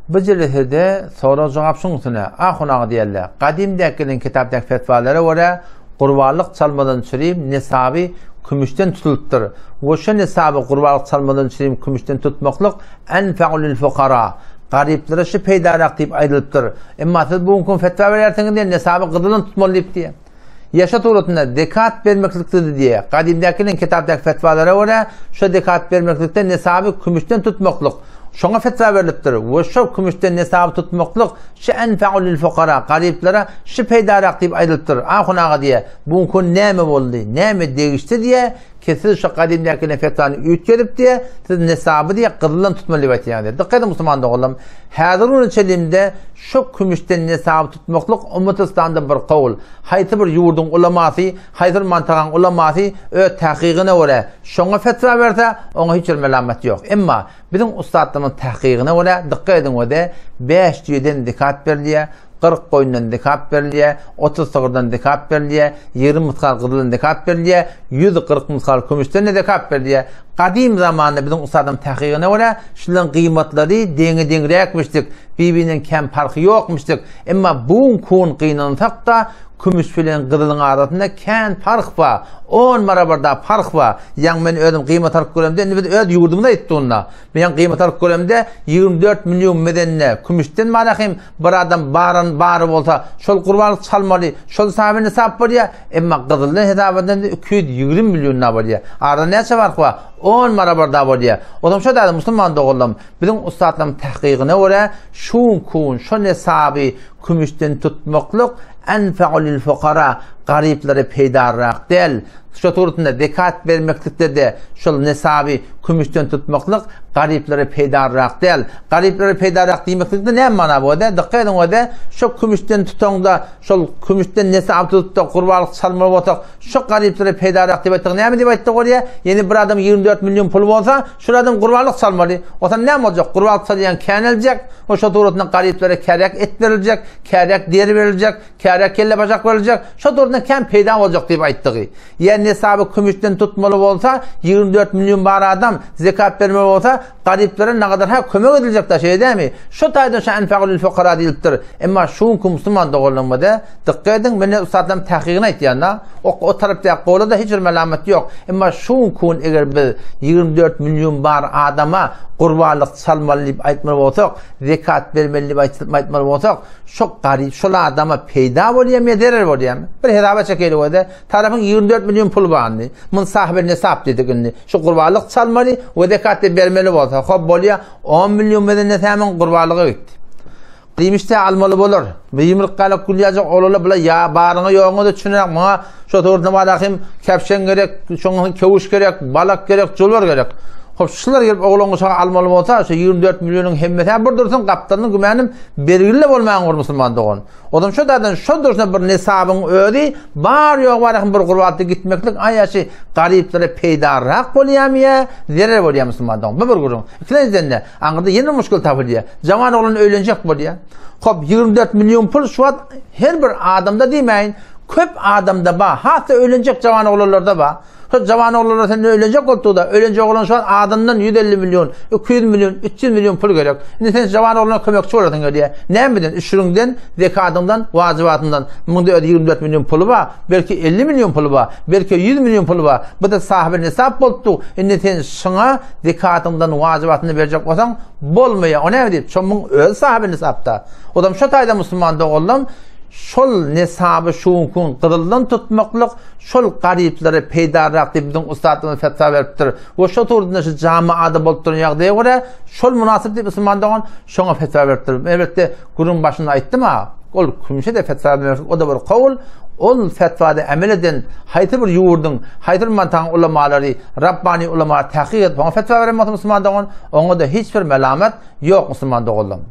Bu cilhede soru cevap şunsuna ahunağı diyerler. Kadimdekinin kitapdaki fetvalara göre kurbanlık çalmadan süreyim nesabı kümüşten tutuluptur. Ve şu nesabı kurbanlık çalmadan süreyim kümüşten tutmaklık enfe'ulil fukara. Gariplere şu peydarak deyip ayrılıptır. Ama siz bugün fetva vererseniz diye nesabı gıdılın tutmalıyıp diye. Yaşat uğratında dekat vermekliktir diye. Kadimdekinin kitapdaki fetvalara göre şu dekat vermeklikte nesabı kümüşten tutmaklık. Şuna fetva veriliptir. Ve şu kümüşten nesabı tutmaklık şu enfe'ulil fukara. Gariplere şu peydarak deyip ayrılıptır. Ahunağı diye. Bugün ne mi oldu? Ne mi değişti diye. Kesin şu kadimdekinin fetvanı ütkelip diye siz nesabı diye kırılan tutmalı evet yani. Dikkat edin Müslüman da oğlum. Hazırın içelimde şu kümüşten nesabı tutmaklık Ummetislam'da bir kavul. Haytı bir yurdun ulaması, haytı bir mantıqan ulaması tahqiqine göre şuna fetva verse ona hiç melamet yok. Ama bizim ustadlarımın tahqiqine göre dikkat edin o da 5 cüyden dikkat veriliye. 40 koyundan dikkat veriliye, 30 sığırdan dikkat veriliye, 20 mıtkal kızıldan dikkat veriliye, 140 mıtkal kümüşten de dikkat veriliye. Kadim zamanında bizim ustadım tahqiqine göre şunların kıymetleri denge yakmıştık. Birbirinden kem farkı yokmuştuk. Ama bu kun kıyınansak da kümüş bilen kızılın arasında ken fark var. 10 marabarda fark var. Yani ben ödüm kıymet ark göremde, ne öd yurdumda etti onunla. Ben kıymet ark göremde 24 milyon medenine kümüşten malakayım bir adam barı olsa, şol kurbanlık çalmalı, şol sahibine sahip var ya, ama kızılın hesabından 220 milyonuna var ya. Arada ne fark var? 10 marabarda var ya. O zaman şu da Müslüman da oğlum. Bizim ustadlarım tahqiqine göre şu nesabı kümüşten tutmaklık enfe'ulil fukara gariplere peydarrak değil. Şu turutunda dekat vermeklikte de şu nesabı kümüşten tutmaklık gariplere peydarrak değil. Gariplere peydarrak demeklikte ne mana bu da? Dikkat edin o da şu kümüşten tutonda şu kümüşten nesabı tutup kurbanlık çalmalı otak şu gariplere peydarrak demek ne mi demek oraya? Yeni bir adam 24 milyon pul olsa şu adam kurbanlık çalmalı. O zaman ne olacak? Kurbanlık çalmayan kenilecek. O şu turutunda gariplere kerek et verilecek, kerek deri verilecek, kerek kelle bacak verilecek. Şu turutunda kem peyda olacak diye ayttığı. Yani nesabı kümüşten tutmalı olsa 24 milyon bar adam zekat vermeli olsa gariplere ne kadar kömek edilecek da şey değil mi? Şu taydan şu enfe'ulil fukara deyiliptir. Ama şu Müslüman da olunmadı. Dikkat edin beni ustadlarım tahqiqine ettiğinde o tarafta qo'lida da hiç melamet yok. Ama şu kun eğer biz 24 milyon bar adama kurbanlık çalmalı deyip aytmalı olsak, zekat vermeli deyip aytmalı olsak, şu garip, şu adama peyda oluyor mu, derer oluyor mu? Bir hesaba çekelim o da. Tarafın 24 milyon pul bağlı. Bunun sahibi nesap dedik. Şu kurbanlık çalmalı ve zekat vermeli olsa, hop oluyor 10 milyon medeni hemen kurbanlığa gitti. Demişte almalı olur. Beyimlik kalıp kulliyacak olurlar bile ya bağrına yoğunu da düşünerek bana şu toruna bakayım kapşen gerek, şunun kevuş gerek, balak gerek, cılvar gerek. Hop şunlar gelip oğlunu sana almalı olsa şu 24 milyonun hemmeti bir dursun kaptanın gümenim belirli olmayan Müslüman doğun. Odam şu dadan şu dursun bir nesabın ödü bar yok var bir kurbatı gitmeklik ayaşı gariplere peydarrak boluyamya zerer boluyam Müslüman doğun. Bir gurun. İkinciden de anında yeni müşkül tapılıyor. Zaman oğlun öğlenecek boluyor. Hop 24 milyon pul şu an her bir adamda demeyin. Köp adamda ba hatta öğlenecek cavan oğullarda ba. Cavan oğullar sen ölecek oldu da ölecek olan şu an adamdan 150 milyon, 200 milyon, 300 milyon pul gerek. Şimdi sen cavan oğullarına kömekçi olasın diye. Ne bilin? Şüründen, zekatından, vacibatından. Bunda 24 milyon pulu var. Belki 50 milyon pulu var. Belki 100 milyon pulu var. Bu da sahibine hesap oldu. Şimdi sen şuna zekatından, vacibatını verecek olsan bolmuyor. O ne deyip? Çoğunun öz sahibine hesapta. O da şu tayda Müslüman da oğlum. Şol nesabı şuun kun kırıldan tutmaklık şol gariplere peydarrak deyip bizim ustadımız fetva veriptir. Ve şu turunda şu camiada boltturun yağdıya göre şol münasip deyip Müslümandan şuna fetva veriptir. Elbette kurun başında ayttım ha. Ol kümüşe de fetva veriptir. O da bir kavul. Ol fetvada emel eden haytı bir yurdun, haytı bir mantan ulamaları, Rabbani ulamaları tahkik edip ona fetva veremez Müslümandan ona da hiçbir melamet yok Müslümandan oğlum.